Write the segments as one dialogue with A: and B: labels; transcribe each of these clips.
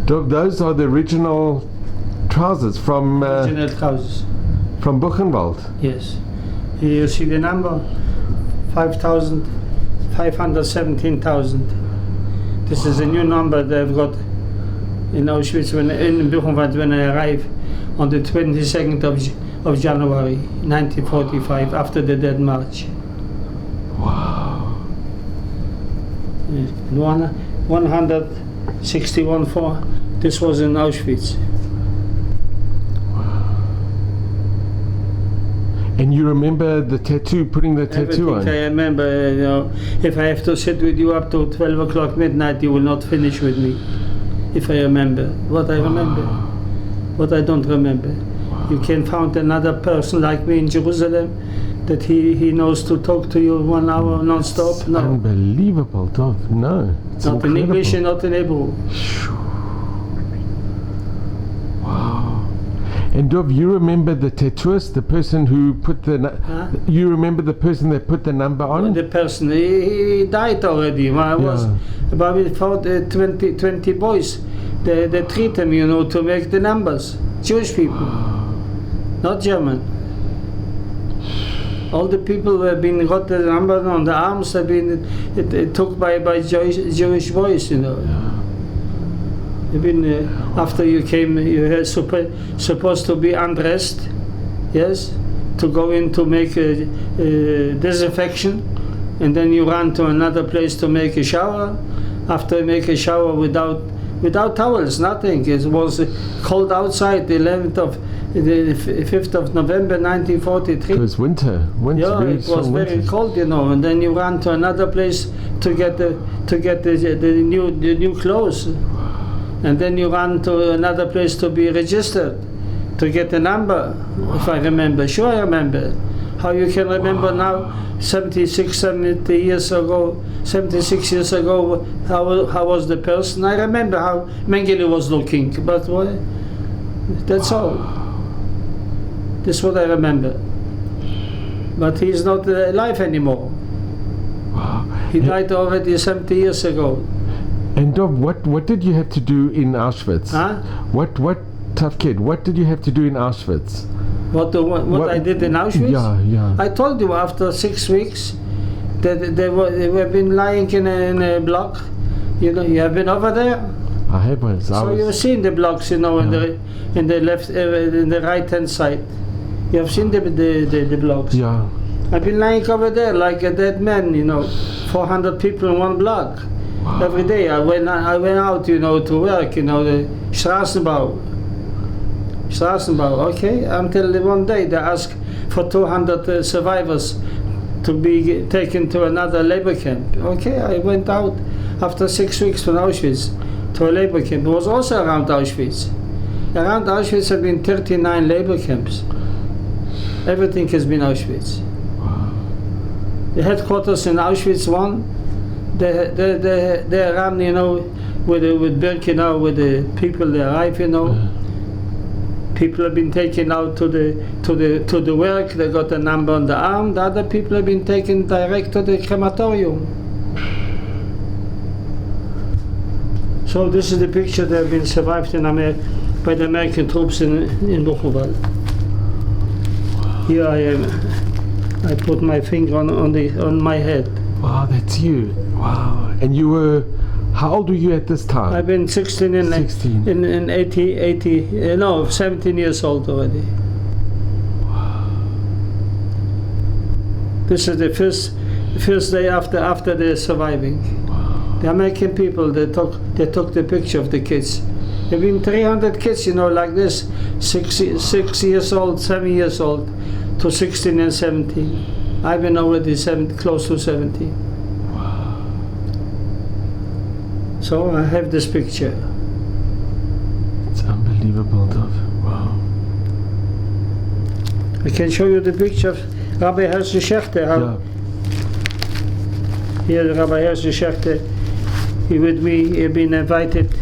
A: Dov, those are the original trousers from
B: Original trousers.
A: from Buchenwald.
B: Yes. Here you see the number 517,000. This is a new number they've got in Auschwitz in Buchenwald when I arrived on the 22nd of January 1945 after the Death March.
A: Wow.
B: 161 this was in Auschwitz.
A: And you remember the tattoo, putting the tattoo on?
B: Everything I remember, you know, if I have to sit with you up to 12 o'clock midnight, you will not finish with me. If I remember what I remember, what I don't remember. You can find another person like me in Jerusalem that he knows to talk to you 1 hour non-stop. No.
A: Unbelievable, Dov. No. It's
B: Not
A: incredible.
B: in English and not in Hebrew.
A: Wow. And Dov, you remember the tattooist, the person who put the... You remember the person that put the number on?
B: The person, he died already. I was about 20 boys. They treat them, you know, to make the numbers. Jewish people, not German. All the people who have been got the number on the arms have been took by Jewish boys, you know. You've been after you came, you were supposed to be undressed, yes, to go in to make a disinfection, and then you run to another place to make a shower. After you make a shower without towels, nothing. It was cold outside. The 5th of November 1943.
A: It was winter.
B: Yeah, it was very cold, you know. And then you run to another place to get the new clothes. And then you run to another place to be registered, to get a number, if I remember. Sure, I remember. How you can remember now, 76 years ago, how was the person? I remember how Mengele was looking, but that's all. That's what I remember. But he's not alive anymore. He died already 70 years ago.
A: And Dov, what did you have to do in Auschwitz?
B: Huh?
A: What tough kid? What did you have to do in Auschwitz?
B: What I did in Auschwitz?
A: Yeah.
B: I told you after 6 weeks that they were been lying in a block. You know, you have been over there.
A: I have.
B: You've seen the blocks, you know, in the left, in the right hand side. You have seen the blocks.
A: Yeah.
B: I've been lying over there like a dead man, you know, 400 people in one block. Wow. Every day I went out, you know, to work, you know, the Straßenbau, okay, until one day they asked for 200 survivors to be taken to another labor camp. Okay, I went out after 6 weeks from Auschwitz to a labor camp. It was also around Auschwitz. Around Auschwitz have been 39 labor camps. Everything has been Auschwitz.
A: Wow.
B: The headquarters in Auschwitz 1, they run, you know, with Birkenau, with the people they arrive, you know. People have been taken out to the work. They got a number on the arm. The other people have been taken direct to the crematorium. So this is the picture that have been survived in by the American troops in Buchenwald. Here I am. I put my finger on my head.
A: Wow, that's you. Wow. And you were, how old were you at this time?
B: I've been 16 in 17 years old already.
A: Wow.
B: This is the first day after the surviving.
A: Wow.
B: The American people, they took the picture of the kids. There have been 300 kids, you know, like this, 6 years old, 7 years old, to 16 and 17. I've been already close to 17.
A: Wow.
B: So I have this picture.
A: It's unbelievable, Dov. Wow.
B: I can show you the picture of Rabbi Hershey Schechter. Here, Rabbi Hershey Schechter, he with me, he had been invited.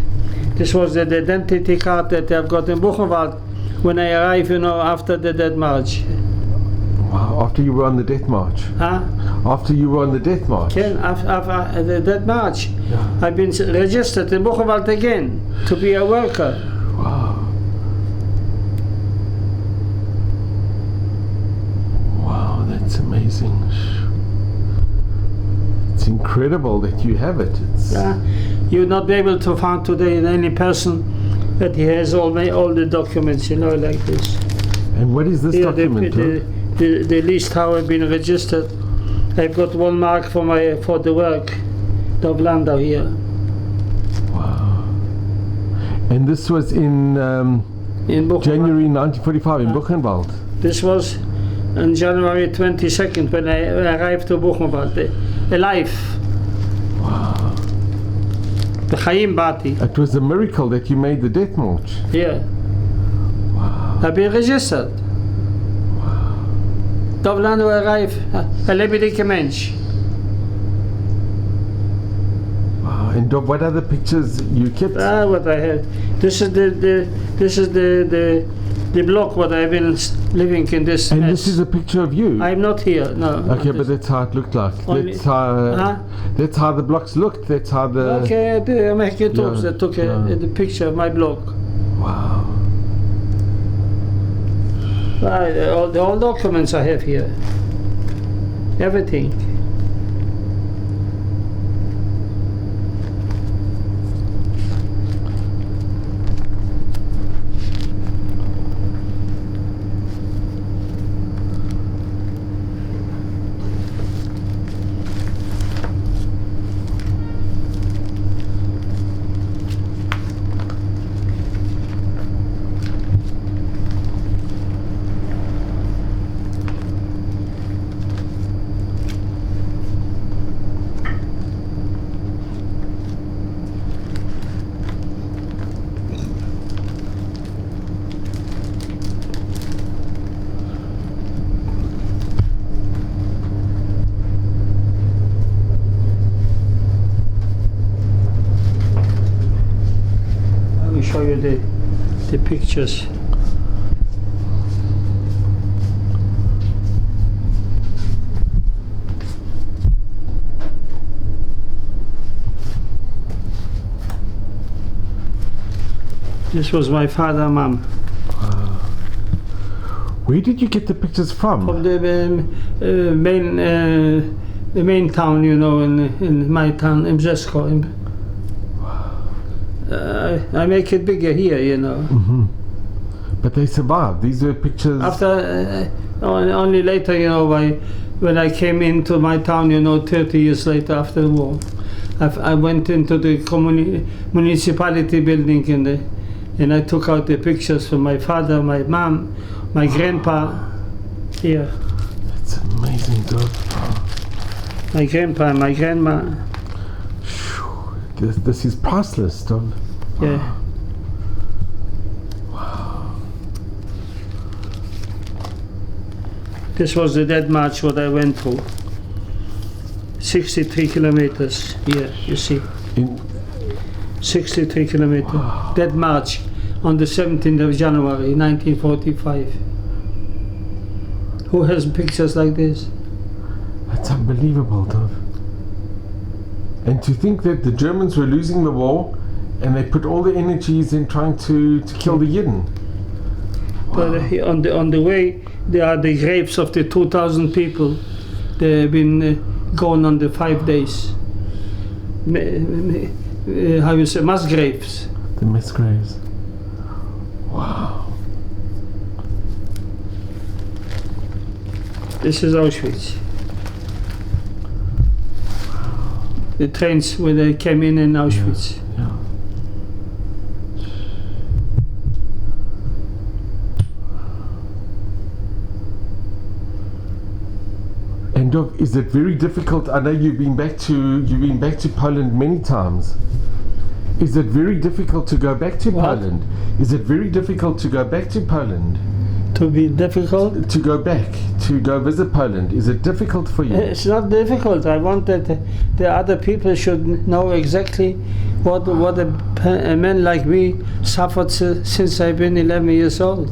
B: This was the identity card that I've got in Buchenwald when I arrived, you know, after the Death March.
A: Wow, after you were on the death march.
B: Huh?
A: After you were on the death march.
B: Ken, after the death march,
A: Yeah.
B: I've been registered in Buchenwald again to be a worker.
A: Wow. Wow, that's amazing. It's incredible that you have it. It's
B: You'll not be able to find today any person that he has all the documents, you know, like this.
A: And what is this
B: Here,
A: document?
B: the list how I've been registered. I've got 1 mark for the work. Dov Landau here.
A: Wow. And this was in
B: In
A: January 1945 in Buchenwald.
B: This was on January 22nd when I arrived to Buchenwald, alive.
A: Wow.
B: The Chaim Bati.
A: It was a miracle that you made the death march.
B: Yeah.
A: Wow.
B: I've been registered. Dov Landau arrived, a lebendiger Mensch.
A: Wow. And Dov, what other pictures you kept?
B: What I had. This is the block what I've been living in this.
A: And
B: mess.
A: this is a picture of you.
B: I'm not here. No.
A: Okay,
B: not
A: but
B: this.
A: that's how it looked like.
B: Only-
A: That's how the blocks looked. That's how the.
B: Okay, the American troops
A: Yeah,
B: that took
A: yeah.
B: the picture of my block.
A: Wow.
B: All documents I have here. Everything. Show you the pictures. This was my father and mom.
A: Where did you get the pictures from?
B: From the main town, you know, in my town, in Brzesko. I make it bigger here, you know.
A: Mm-hmm. But they survived. These were pictures.
B: After only later, you know, when I came into my town, you know, 30 years later after the war, I went into the municipality building and I took out the pictures from my father, my mom, my grandpa. Here.
A: That's amazing, Dov.
B: My grandpa and my grandma.
A: This is priceless, Dov.
B: Yeah.
A: Wow.
B: This was the death march what I went through. 63 kilometers here, you see. 63 kilometers.
A: Wow.
B: Death march on the 17th of January 1945. Who has pictures like this?
A: That's unbelievable, Dov. And to think that the Germans were losing the war and they put all the energies in trying to kill the Yidden.
B: But on the way, there are the graves of the 2,000 people. They've been gone on the 5 days. How you say, mass graves.
A: The mass graves. Wow.
B: This is Auschwitz. The trains where they came in Auschwitz.
A: Yeah. And Dov, is it very difficult? I know you've been back to Poland many times. Is it very difficult to go back to Poland? Is it very difficult to go back to Poland?
B: To be difficult?
A: To go back, to go visit Poland. Is it difficult for you?
B: It's not difficult. I want that the other people should know exactly what a man like me suffered since I've been 11 years old.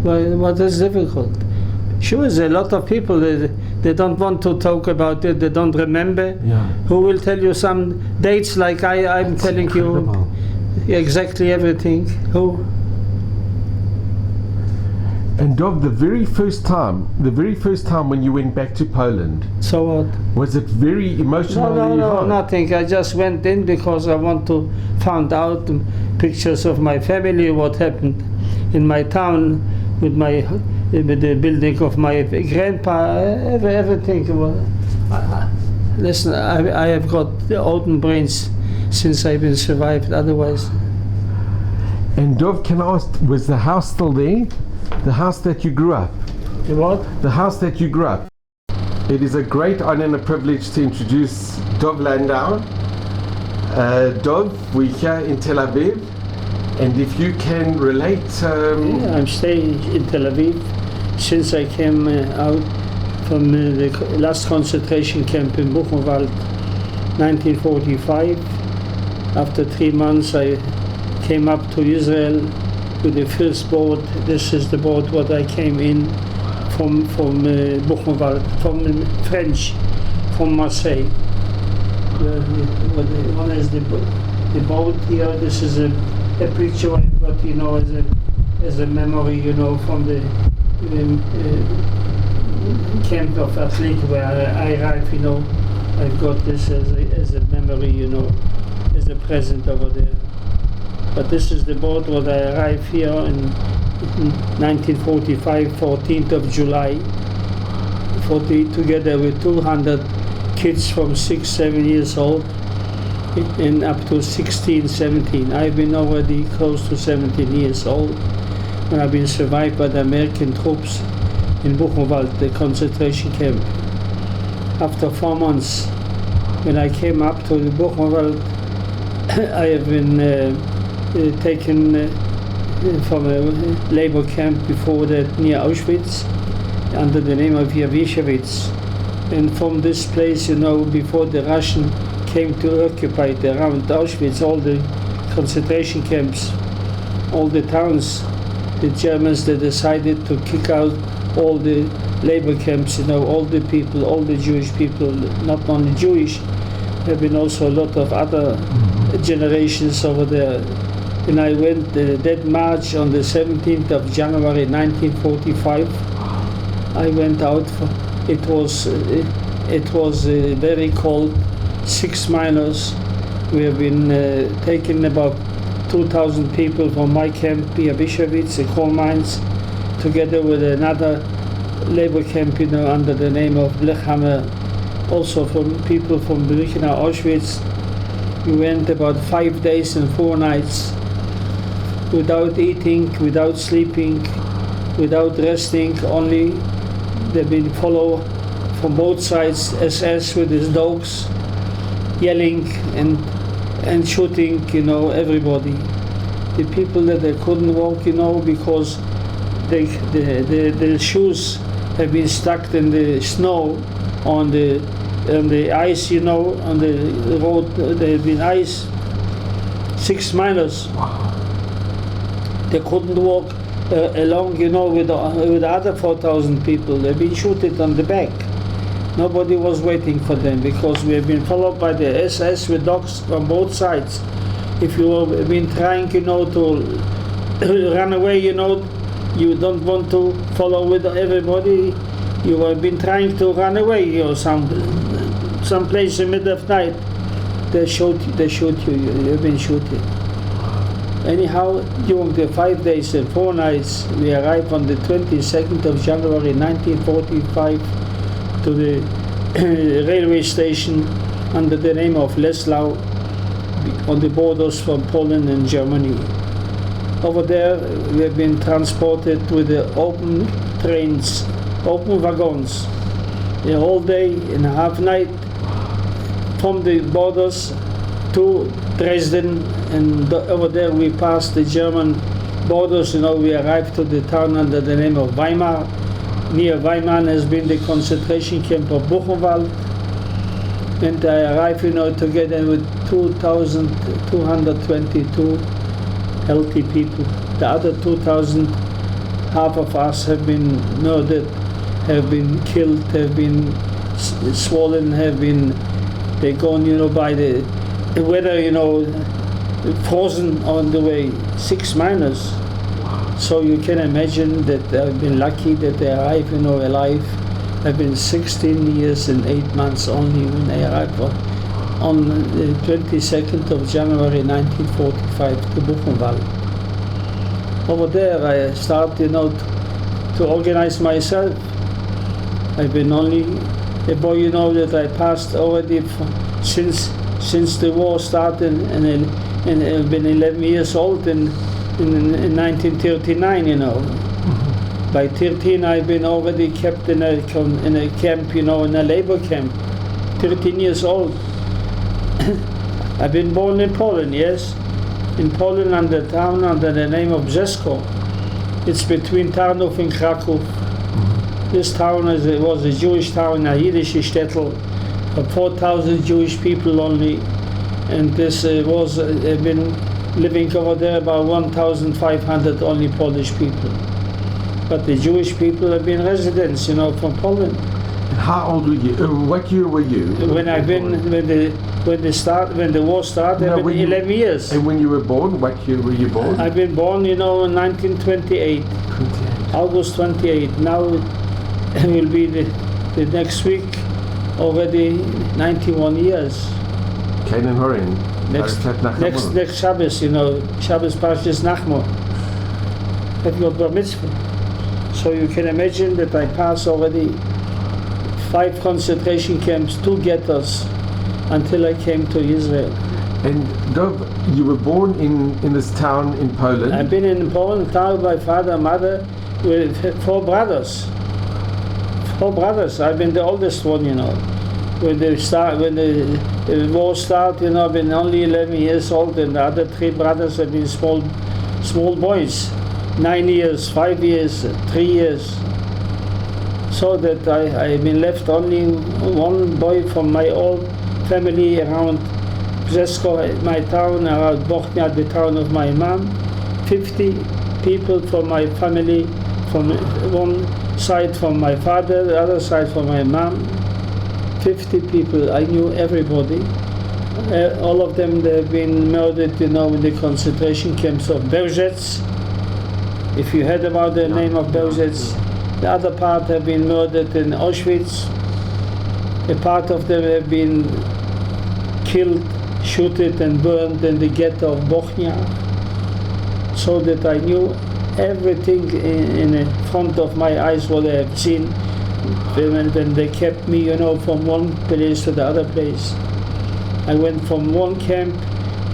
B: What is difficult? Sure, there's a lot of people, they don't want to talk about it, they don't remember.
A: Yeah.
B: Who will tell you some dates like I'm
A: That's
B: telling
A: incredible.
B: you exactly everything? Who?
A: And Dov, the very first time when you went back to Poland,
B: So what?
A: was it very emotionally
B: No,
A: hard?
B: nothing. I just went in because I want to find out pictures of my family, what happened in my town with the building of my grandpa, everything. Listen, I have got the open brains since I've been survived. Otherwise,
A: And Dov, can I ask, was the house still there? The house that you grew up?
B: what?
A: The house that you grew up. It is a great honor and a privilege to introduce Dov Landau. Dov, we're here in Tel Aviv, and if you can relate...
B: Yeah, I'm staying in Tel Aviv since I came out from the last concentration camp in Buchenwald, 1945. After 3 months, I came up to Israel with the first boat. This is the boat what I came in from Buchenwald, from French, from Marseille. One is the boat here. This is a picture I got, as a memory, from the camp of athlete where I arrived. I've got this as a memory, as a present over there. But this is the boat where I arrived here in 1945, 14th of July, together with 200 kids from 6, 7 years old and up to 16, 17. I've been already close to 17 years old when I've been survived by the American troops in Buchenwald, the concentration camp. After 4 months, when I came up to the Buchenwald, I have been taken from a labor camp before that near Auschwitz under the name of Auschwitz. And from this place, before the Russian came to occupy around Auschwitz, all the concentration camps, all the towns, the Germans, they decided to kick out all the labor camps, all the people, all the Jewish people, not only Jewish, there have been also a lot of other generations over there. And I went the Death March on the 17th of January 1945. I went out. It was very cold, 6 minus. We have been taken about 2,000 people from my camp, Auschwitz, the coal mines, together with another labor camp, under the name of Blechhammer, also from people from Birkenau, Auschwitz. We went about 5 days and 4 nights. Without eating, without sleeping, without resting, only they've been followed from both sides, SS with his dogs, yelling and shooting, everybody. The people that they couldn't walk, because the shoes have been stuck in the snow on the ice, on the road, there have been ice, 6 minus. They couldn't walk along, with the other 4,000 people. They've been shooting on the back. Nobody was waiting for them because we have been followed by the SS with dogs from both sides. If you have been trying, to run away, you don't want to follow with everybody. You have been trying to run away, some place in the middle of night. They shoot you. You've been shooting. Anyhow, during the 5 days and 4 nights, we arrived on the 22nd of January 1945 to the railway station under the name of Leslau on the borders from Poland and Germany. Over there, we have been transported with the open trains, open wagons, the whole day and a half night from the borders to Dresden, and over there we passed the German borders. We arrived to the town under the name of Weimar. Near Weimar has been the concentration camp of Buchenwald, and I arrived, together with 2,222 healthy people. The other 2,000, half of us have been murdered have been killed, have been swollen, they're gone, by the weather, frozen on the way, 6 minus. So you can imagine that I've been lucky that they arrived, alive. I've been 16 years and 8 months only when I arrived on the 22nd of January 1945 to Buchenwald. Over there I started, to organize myself. I've been only a boy, that I passed already since the war started, and I've been 11 years old in 1939,
A: Mm-hmm.
B: By 13 I've been already kept in a camp, in a labor camp, 13 years old. I've been born in Poland, yes. In Poland, under a town under the name of Brzesko. It's between Tarnów and Kraków. This town was a Jewish town, a Yiddish shtetl, of 4,000 Jewish people only. And this was been living over there about 1,500 only Polish people. But the Jewish people have been residents, from Poland.
A: And how old were you? What year were you?
B: When the war started, I've been 11 years.
A: And when you were born, what year were you born?
B: I've been born, in 1928.
A: 28.
B: August 28. Now it will be the next week already 91 years.
A: Keinen Horin.
B: Next Shabbos, Shabbos Parshas Nachmo. I've got bar mitzvah. So you can imagine that I passed already 5 concentration camps, 2 ghettos, until I came to Israel.
A: And Dov, you were born in this town in Poland?
B: I've been in Poland, town by father, mother, with 4 brothers. 4 brothers. I've been the oldest one, When the war started, I've been only 11 years old, and the other 3 brothers have been small boys, 9 years, 5 years, 3 years. So that I've been left only one boy from my old family around Brzesko, my town, around Bochnia, the town of my mom. 50 people from my family, from one side from my father, the other side from my mom. 50 people, I knew everybody. All of them, they've been murdered, in the concentration camps of Auschwitz. If you heard about the name of Auschwitz, the other part have been murdered in Auschwitz. A part of them have been killed, shooted and burned in the ghetto of Bochnia. So that I knew everything in front of my eyes what I have seen when they kept me, from one place to the other place. I went from one camp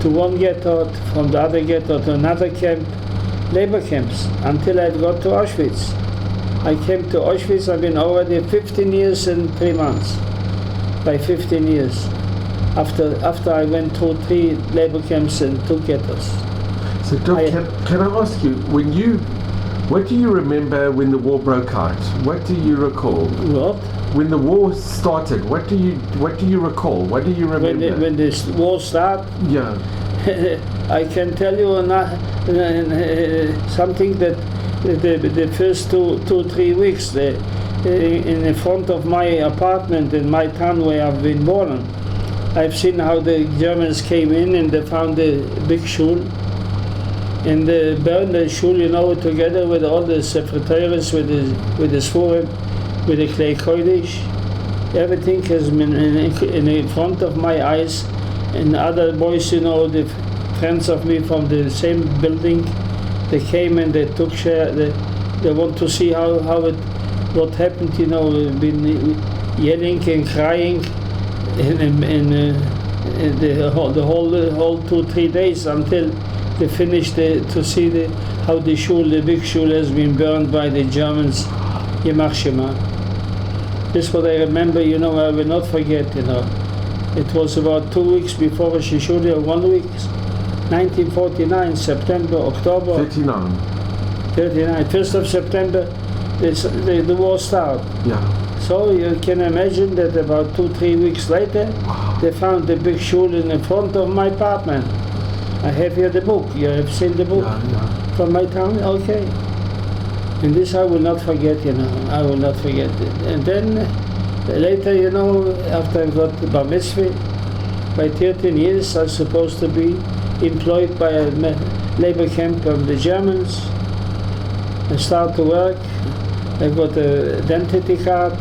B: to one ghetto, from the other ghetto to another camp, labor camps, until I got to Auschwitz. I came to Auschwitz, I've been already 15 years and 3 months. By 15 years. After I went through 3 labor camps and 2 ghettos.
A: So Dov, can I ask you, what do you remember when the war broke out? What do you recall?
B: What?
A: When the war started, what do you recall? What do you remember?
B: When this war started?
A: Yeah.
B: I can tell you something that the first 2-3 weeks in the front of my apartment in my town where I've been born, I've seen how the Germans came in and they found a big shul. And they burned the shul, together with all the secretaries, with the Sfurim, with the Klei Kodesh. Everything has been in front of my eyes. And other boys, the friends of me from the same building, they came and they took share. They want to see what happened. Been yelling and crying, the whole 2-3 days until they finished to see how the big shul has been burned by the Germans. Yemach Shema. This is what I remember. I will not forget. It was about 2 weeks before Rosh Hashanah, 1 week, 1949, September, October.
A: 39.
B: 1st of September, the war started.
A: Yeah.
B: So you can imagine that about 2-3 weeks later, they found the big shul in the front of my apartment. I have here the book. You have seen the book
A: Yeah.
B: from my town? Okay. And this I will not forget, you know, I will not forget it. And then later, you know, after I got the bar mitzvah, by 13 years I was supposed to be employed by a labor camp of the Germans. I start to work. I got an identity card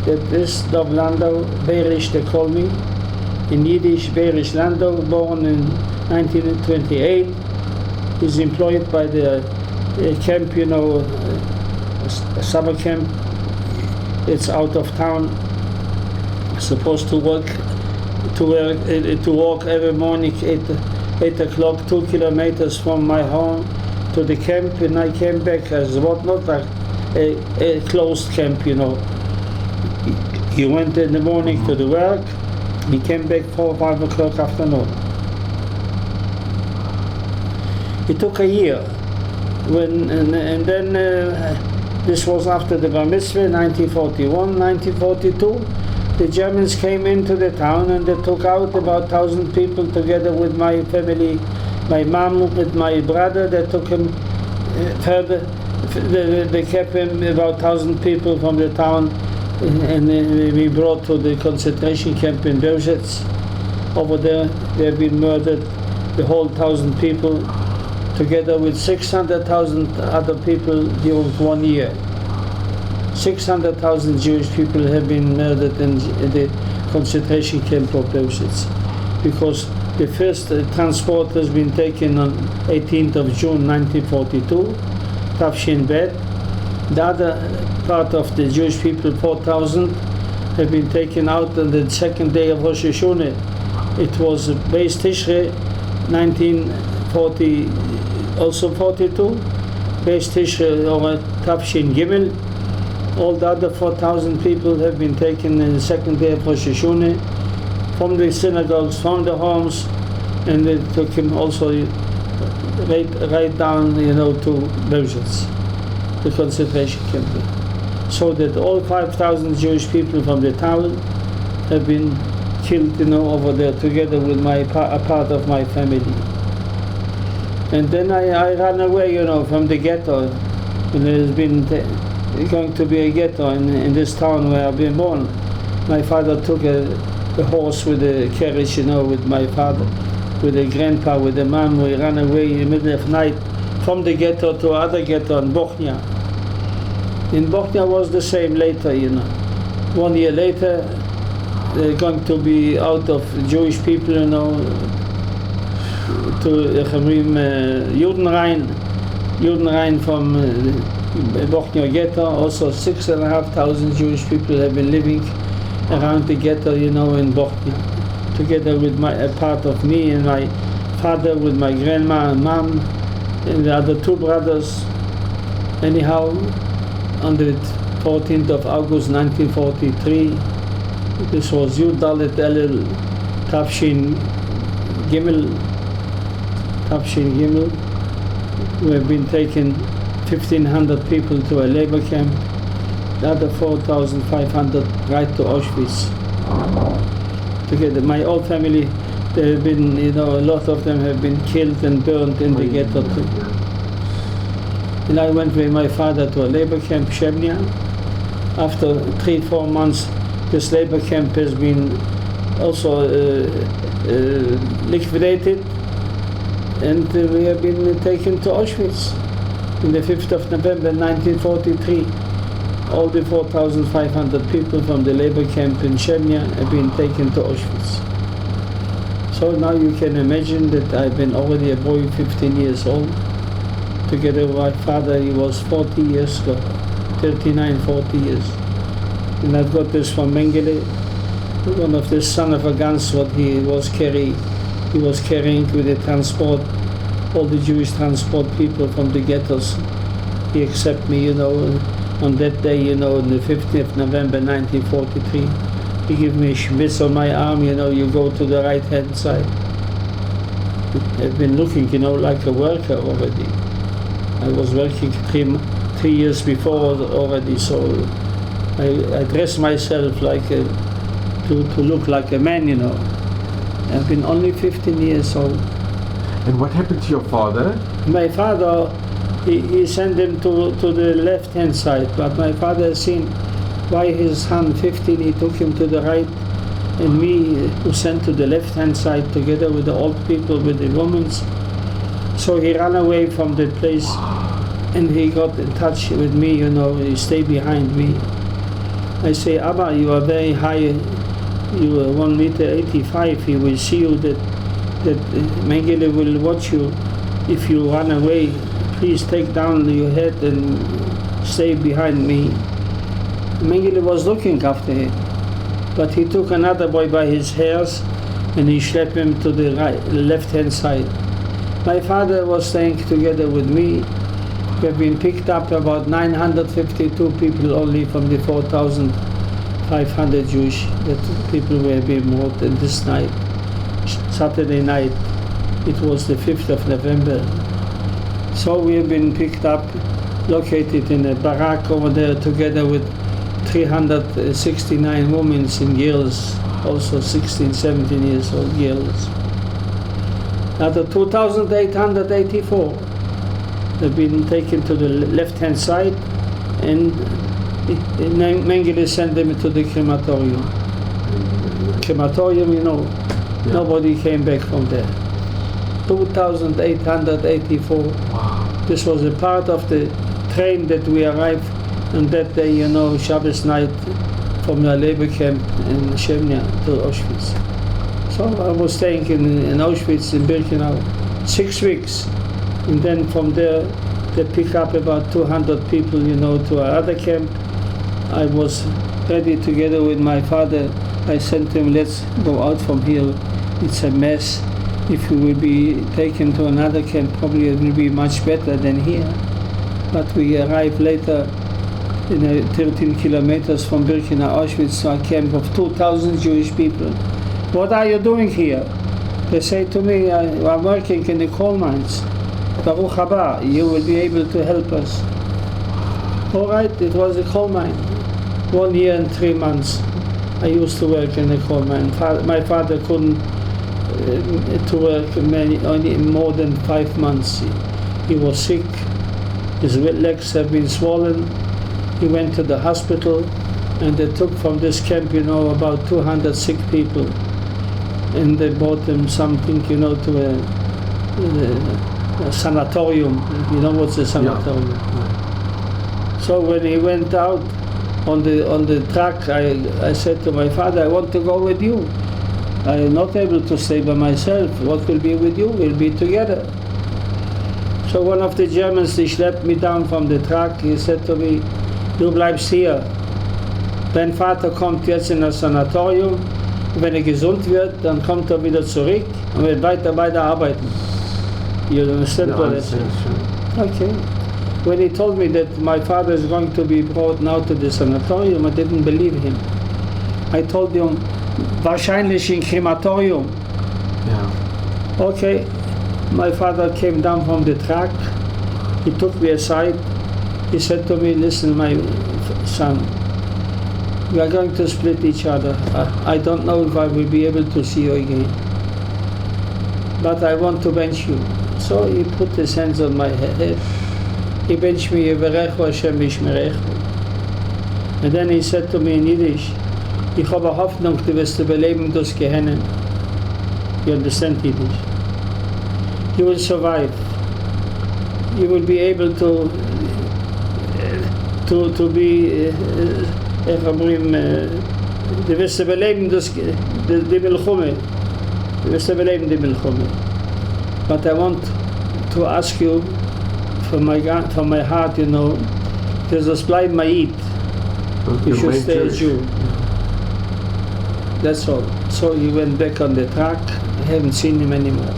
B: that is Dov Landau, Beirish, they call me. In Yiddish, Beirish Landau, born in 1928. He's employed by the camp, you know, a summer camp. It's out of town. Supposed to walk every morning 8 o'clock, 2 kilometers from my home to the camp, and I came back as what not like a closed camp, you know. He went in the morning to the work. He came back 4 or 5 o'clock afternoon. It took a year, and then this was after the bar mitzvah, 1941, 1942. The Germans came into the town and they took out about 1,000 people together with my family, my mom, with my brother. They took him further. They kept him about 1,000 people from the town, and we brought to the concentration camp in Auschwitz. Over there, they have been murdered, the whole 1,000 people, together with 600,000 other people during 1 year. 600,000 Jewish people have been murdered in the concentration camp of Auschwitz, because the first transport has been taken on 18th of June 1942, Tafshin Bet. The other part of the Jewish people, 4,000, have been taken out on the second day of Rosh Hashanah. It was Beis Tishrei, 1940, also 42, Beis Tishrei or Tafshin Gimel. All the other 4,000 people have been taken in the second day of Rosh Hashanah from the synagogues, from the homes, and they took him also right down, you know, to Auschwitz, the concentration camp. So that all 5,000 Jewish people from the town have been killed, you know, over there, together with a part of my family. And then I ran away, you know, from the ghetto, and there's been going to be a ghetto in this town where I've been born. My father took a horse with a carriage, you know, with my father, with a grandpa, with a mom. We ran away in the middle of night from the ghetto to other ghetto in Bochnia. In Bochnia was the same later, you know. 1 year later, they're going to be out of Jewish people, you know, to Judenrein from Bochnia ghetto. Also 6,500 Jewish people have been living around the ghetto, you know, in Bochnia, together with a part of me and my father, with my grandma and mom and the other 2 brothers. Anyhow, on the 14th of August 1943, this was Yud Dalet Elul Tafshin Gimel. We have been taken 1,500 people to a labor camp, the other 4,500 right to Auschwitz. Together, my whole family, they have been, you know, a lot of them have been killed and burned in the ghetto too. And I went with my father to a labor camp, Shebnia. After 3-4 months, this labor camp has been also liquidated, and we have been taken to Auschwitz. On the 5th of November 1943, all the 4,500 people from the labor camp in Shebnia have been taken to Auschwitz. So now you can imagine that I've been already a boy, 15 years old. Together with my father, he was 40 years ago, 39, 40 years. And I've got this from Mengele, one of the son of a guns what he was carrying. He was carrying with the transport, all the Jewish transport people from the ghettos. He accepted me, you know, on that day, you know, on the 15th of November 1943. He gave me a schmitz on my arm, you know, you go to the right-hand side. I've been looking, you know, like a worker already. I was working 3 years before already, so I dressed myself like to look like a man, you know. I've been only 15 years old.
A: And what happened to your father?
B: My father he sent him to the left-hand side, but my father seen why his son, 15, he took him to the right, and me was sent to the left-hand side together with the old people, with the women. So he ran away from the place, and he got in touch with me, you know, he stayed behind me. I say, Abba, you are very high, you are 1.85 m, he will see you, that Mengele will watch you. If you run away, please take down your head and stay behind me. Mengele was looking after him, but he took another boy by his hairs and he schlepped him to the left-hand side. My father was staying together with me. We have been picked up about 952 people only from the 4,500 Jewish that people were being moved. And this night, Saturday night, it was the 5th of November. So we have been picked up, located in a barrack over there together with 369 women and girls, also 16, 17 years old girls. Out of 2,884, they've been taken to the left-hand side, and Mengele sent them to the crematorium. Crematorium, you know, nobody came back from there. 2,884.
A: Wow.
B: This was a part of the train that we arrived on that day, you know, Shabbos night, from the labor camp in Chemnya to Auschwitz. So I was staying in Auschwitz, in Birkenau, 6 weeks. And then from there, they pick up about 200 people, you know, to our other camp. I was ready together with my father. I said to him, let's go out from here. It's a mess. If we will be taken to another camp, probably it will be much better than here. But we arrived later, 13 kilometers from Birkenau, Auschwitz, to a camp of 2,000 Jewish people. What are you doing here? They say to me, I'm working in the coal mines. Baruch haba, you will be able to help us. All right, it was a coal mine. 1 year and 3 months I used to work in the coal mine. My father couldn't to work only more than 5 months. He was sick, his legs have been swollen. He went to the hospital, and they took from this camp, you know, about 200 sick people, and they brought him something, you know, to a sanatorium. You know what's a sanatorium? Yeah. So when he went out on the truck, I said to my father, I want to go with you. I am not able to stay by myself. What will be with you? We'll be together. So one of the Germans, he schlepped me down from the truck. He said to me, du bleibst hier. Dein Vater kommt jetzt in das Sanatorium. Wenn gesund wird, dann kommt wieder zurück und wird weiter arbeiten. You understand what I said? Okay. When he told me that my father is going to be brought now to the sanatorium, I didn't believe him. I told him, wahrscheinlich in crematorium.
A: Yeah.
B: Okay. My father came down from the truck. He took me aside. He said to me, listen, my son, we are going to split each other. I don't know if I will be able to see you again, but I want to bench you. So he put his hands on my head. He benched me, Yevarechu Hashem Yishmerechu. And then he said to me in Yiddish, ich habe Hoffnung, du wirst überleben das Gehennen. You understand Yiddish? You will survive. You will be able to be, איך אומרים, du wirst überleben die Milchume. Du wirst überleben die Milchume. But I want to ask you from my heart, you know, das bleibt Ma'id. You should stay a Jew. That's all. So he went back on the truck. I haven't seen him anymore.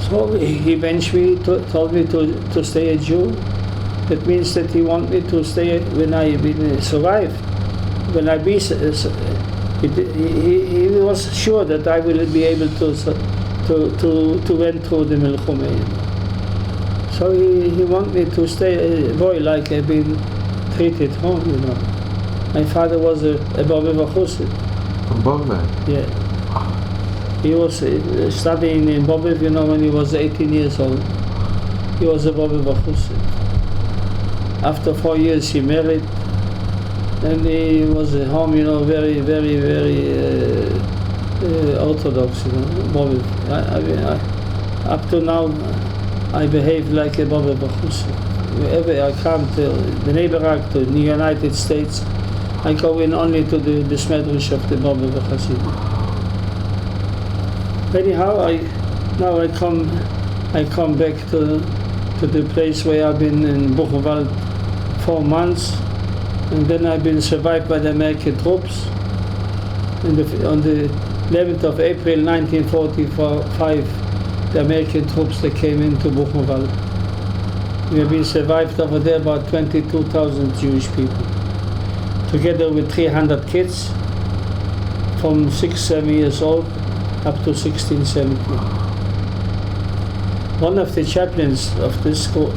B: So he benched me, told me to stay a Jew. That means that he wanted me to stay when I survive. When I be, he was sure that I will be able to went through the Milchume. So he wanted me to stay a boy like I've been treated home, you know. My father was a Bobiva Chussid.
A: From Bobiva?
B: Yeah. He was studying in Bobiv, you know, when he was 18 years old. He was a Bobby Bachusi. After 4 years he married, and he was at home, you know, very, very, very orthodox, you know, Bobby. Up to now, I behave like a Bobby Bachusi. Wherever I come to the neighborhood, to the United States, I go in only to the Besmedrash of the Bobby Bachusi. Anyhow, I come back to the place where I've been in Buchenwald 4 months, and then I've been survived by the American troops. On the 11th of April 1945, the American troops that came into Buchenwald. We have been survived over there, about 22,000 Jewish people, together with 300 kids from 6-7 years old up to 16-17. One of the chaplains of this school,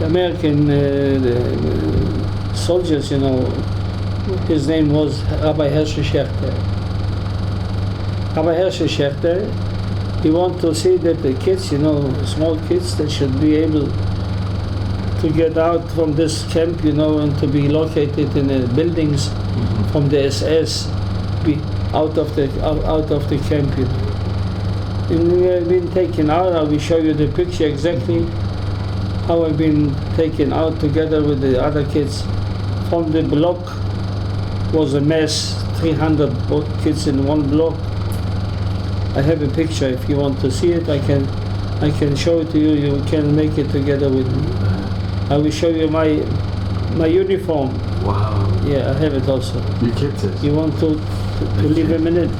B: American soldiers, you know, his name was Rabbi Hershel Schechter. Rabbi Hershel Schechter, he wanted to see that the kids, you know, small kids, they should be able to get out from this camp, you know, and to be located in the buildings from the SS, be out of the camp, you know. And we have been taken out. I will show you the picture exactly how I've been taken out together with the other kids. From the block was a mess, 300 kids in one block. I have a picture. If you want to see it, I can show it to you. You can make it together with me. I will show you my uniform.
A: Wow.
B: Yeah, I have it also.
A: You kept it?
B: You want to leave a minute?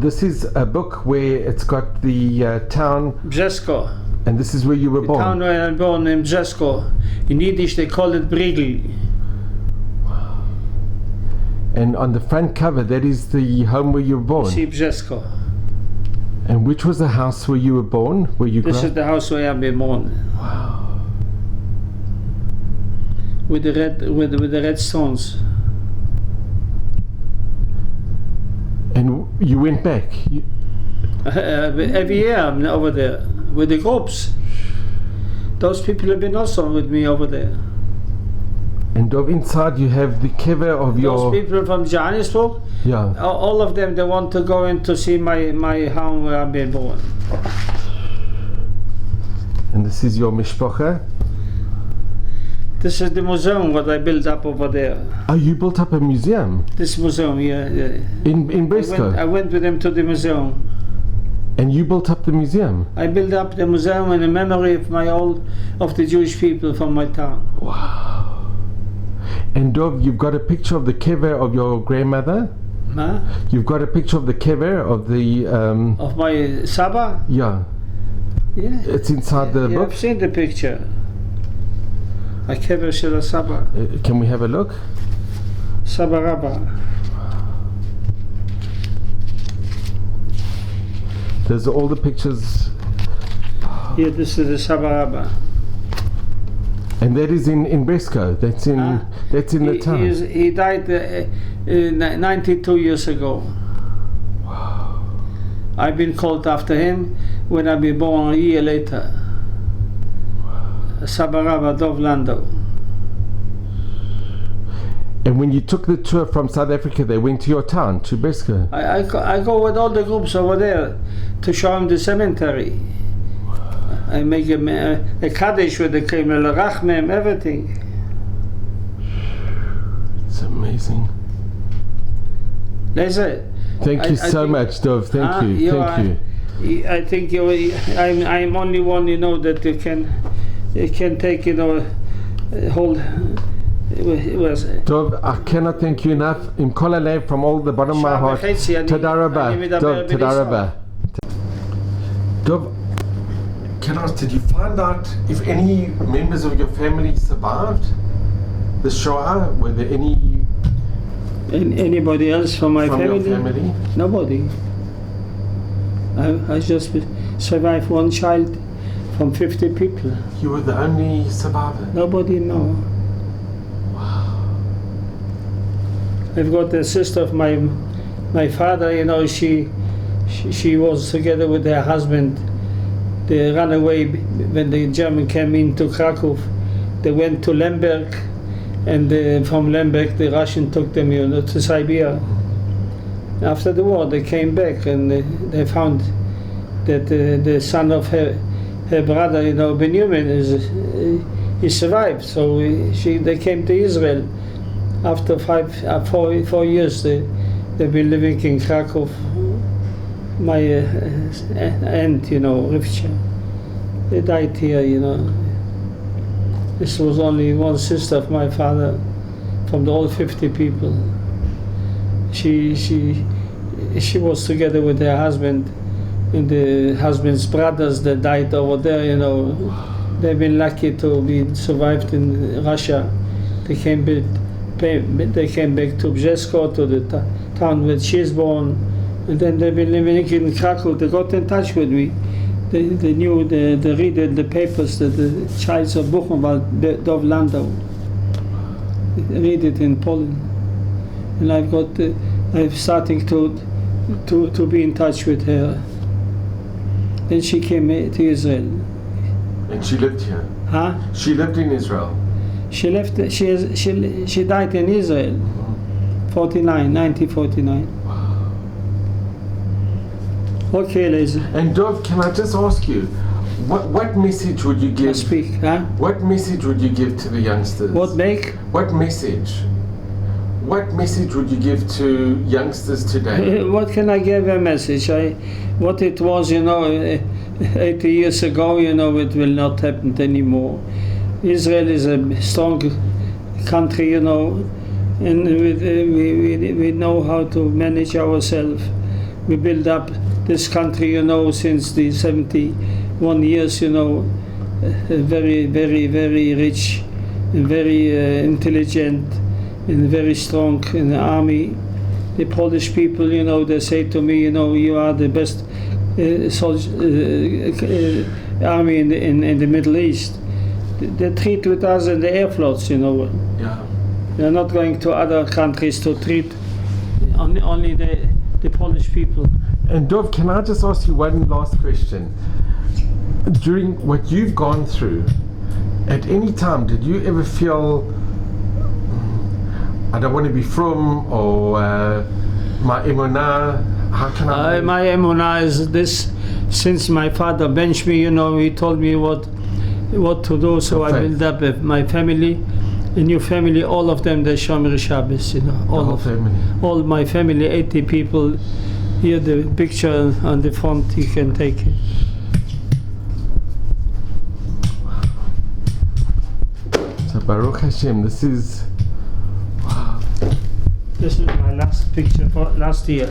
A: This is a book where it's got the town.
B: Brzesko.
A: And this is where you were born?
B: The town where I was born in Brzesko. In Yiddish they call it Brigel.
A: Wow. And on the front cover, that is the home where you were born?
B: See Brzesko.
A: And which was the house where you were born? Where you
B: This is the house where I've been born.
A: Wow.
B: With the red stones.
A: And you went back?
B: Every year I'm over there with the groups. Those people have been also with me over there.
A: And inside you have the kever of
B: Those people from Johannesburg,
A: yeah.
B: All of them, they want to go in to see my home where I've been born.
A: And this is your mishpacha?
B: This is the museum what I built up over there.
A: Oh, you built up a museum?
B: This museum, yeah.
A: In Brzesko?
B: I went with them to the museum.
A: And you built up the museum?
B: I built up the museum in the memory of of the Jewish people from my town.
A: Wow. And Dov, you've got a picture of the kever of your grandmother?
B: Huh?
A: You've got a picture of the kever of the...
B: of my Saba?
A: Yeah.
B: Yeah.
A: It's inside the book?
B: I've seen the picture. A kever shel Saba.
A: Can we have a look?
B: Saba Rabba.
A: There's all the pictures.
B: Here, this is the Saba Rabba.
A: And that is in Brzesko. That's in the town.
B: He died 92 years ago.
A: Wow.
B: I've been called after him when I've been born a year later. Saba Rabba Dov Landau.
A: And when you took the tour from South Africa, they went to your town, to Brzesko?
B: I go with all the groups over there to show them the cemetery. I make a Kaddish with the Kremel Rachmem, everything.
A: It's amazing.
B: That's it.
A: Thank you so much, Dov. Thank you. Thank you.
B: I think I'm only one, you know, that you can take, you know, hold.
A: Dov, I cannot thank you enough. In Kol Halev, from all the bottom of my heart. Toda rabba. Dov, toda rabba. Dov, can I ask, did you find out if any members of your family survived the Shoah? Were there
B: anybody else from my family?
A: Your family?
B: Nobody. I just survived one child from 50 people.
A: You were the only survivor?
B: Nobody, no. I've got a sister of my father, you know, she she was together with her husband. They ran away when the German came into Krakow. They went to Lemberg, and from Lemberg the Russian took them, you know, to Siberia. After the war, they came back, and they found that the son of her brother, you know, Benjamin, he survived. So they came to Israel. After 4 years, they've been living in Krakow. My aunt, you know, Rivcha, they died here, you know. This was only one sister of my father from the all 50 people. She was together with her husband, and the husband's brothers that died over there, you know. They've been lucky to be survived in Russia. They came back to Brzesko, to the town where she's born, and then they've been living in Krakow. They got in touch with me. They knew, they read in the papers that the child of Buchenwaldand, Dov Landau, read it in Poland, and I'm starting to be in touch with her. Then she came to Israel.
A: And she lived here?
B: Huh?
A: She lived in Israel?
B: She left. She died in Israel, 1949. Okay, ladies.
A: And Dov, can I just ask you, what message would you give?
B: Speak, huh?
A: What message would you give to the youngsters?
B: What
A: message? What message would you give to youngsters today?
B: What can I give a message? What it was, you know, 80 years ago, you know, it will not happen anymore. Israel is a strong country, you know, and we know how to manage ourselves. We build up this country, you know, since the 71 years, you know, very, very, very rich, and very intelligent, and very strong in the army. The Polish people, you know, they say to me, you know, you are the best army in the Middle East. They treat with us in the air floats, you know.
A: Yeah.
B: They're not going to other countries to treat only the Polish people.
A: And Dov, can I just ask you one last question? During what you've gone through, at any time, did you ever feel, I don't want to be from, or my emunah, how can I?
B: My emunah is this, since my father benched me, you know, he told me what to do, so I built up my family, a new family, all of them, they're Shomer Shabbos, you know. All my family, 80 people. Here the picture on the front, you can take it.
A: So Baruch Hashem, this is, wow.
B: This is my last picture for last year.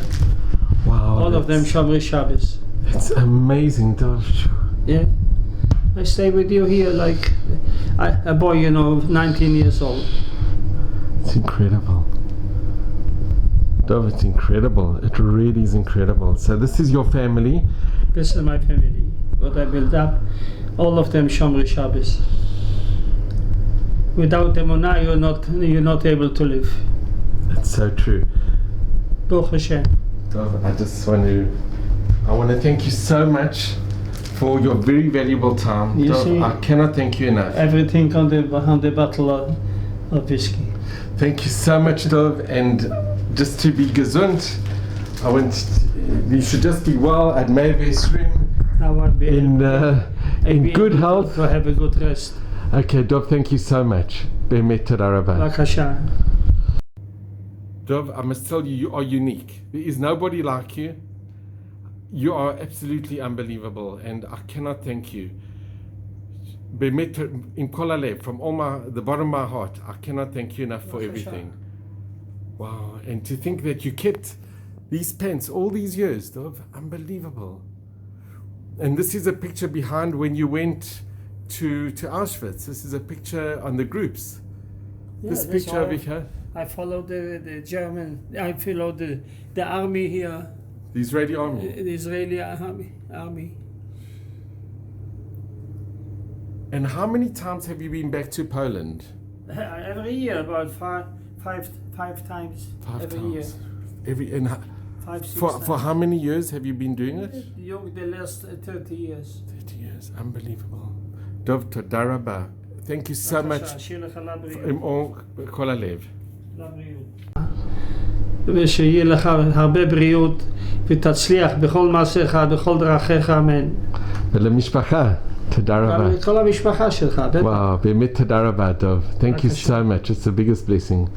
A: Wow.
B: All of them Shomer Shabbos.
A: It's amazing, Dov.
B: Yeah. I stay with you here like a boy, you know, 19 years old.
A: It's incredible. Dov, it's incredible. It really is incredible. So this is your family?
B: This is my family, what I built up. All of them Shomer Shabbos. Without emunah, you're not able to live.
A: That's so true.
B: Baruch Hashem.
A: Dov, I want to thank you so much for your very valuable time.
B: You
A: Dov,
B: see,
A: I cannot thank you enough.
B: Everything on the bottle of whiskey.
A: Thank you so much, Dov, and just to be gesund, you should just be well at Mavis Rim in good health.
B: To have a good rest.
A: Okay, Dov, thank you so much. Be'emet toda rabba.
B: B'kasha.
A: Dov, I must tell you, you are unique. There is nobody like you. You are absolutely unbelievable, and I cannot thank you. Be'emet in kol halev, from the bottom of my heart, I cannot thank you enough for everything. Wow, and to think that you kept these pants all these years, Dov, unbelievable. And this is a picture behind when you went to Auschwitz. This is a picture on the groups.
B: Yeah,
A: this picture over here.
B: I followed the German, I followed the army here.
A: The Israeli army.
B: The Israeli army.
A: And how many times have you been back to Poland?
B: Every year, about five times.
A: 5
B: every
A: times.
B: year. 5, 6
A: For how many years have you been doing it?
B: The last 30 years.
A: 30 years, unbelievable. Dov, toda rabba. Thank you so much.
B: שיהיה לך לבריאות.
A: עם כל הלב.
B: לבריאות. ושיהיה לך הרבה בריאות ותצליח בכל מעשיך, בכל דרכיך, אמן.
A: ולמשפחה, תודה רבה.
B: גם כל המשפחה שלך.
A: וואו, באמת תודה רבה, דוב. Thank you so much. It's the biggest blessing.